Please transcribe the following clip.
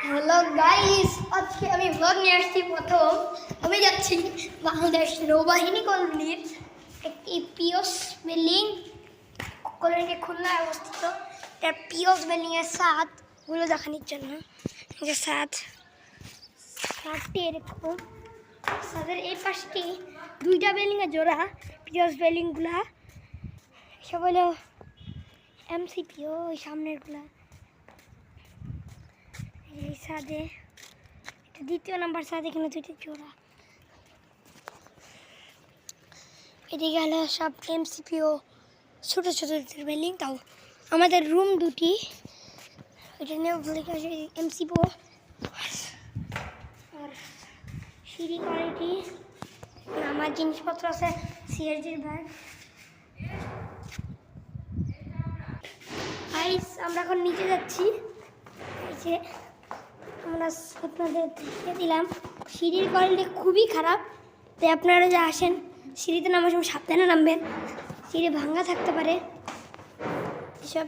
Hello guys, আজকে আমি blog নিয়ে আসছি। প্রথম আমি যাচ্ছি বাংলাদেশ নৌবাহিনী কলোনির একটি পিওস বিল্ডিং। কলোনিটি খুলনায় অবস্থিত। তার পিওস বিল্ডিংয়ের ছাদগুলো দেখানোর জন্য যে ছাদটি এরকম। ছাদের এই পাশটি দুইটা বিল্ডিংয়ের জোড়া পিওস বিল্ডিংগুলা। সব হলো এমসিপিও, ওই সামনেরগুলা। এই ছাদে এটা দ্বিতীয় নাম্বার ছাদ, এখানে দুইটা জোড়া। এদিকে হলো সব এমসিপিও ছোটো ছোটো বিল্ডিং। তাও আমাদের রুম দুটি, ওইটা নিয়ে এমসিপিও। আর সিঁড়ি কোয়ালিটি, আমার জিনিসপত্র আছে, সিআরজির ব্যাগ। আমরা এখন নিচে যাচ্ছি। এই যে আমরা আপনাদের দেখিয়ে দিলাম, সিঁড়ির কোয়ালিটি খুবই খারাপ। তাই আপনারা যা আসেন সিঁড়িতে নামার সময় সাবধানে নামবেন, সিঁড়ি ভাঙা থাকতে পারে এসব।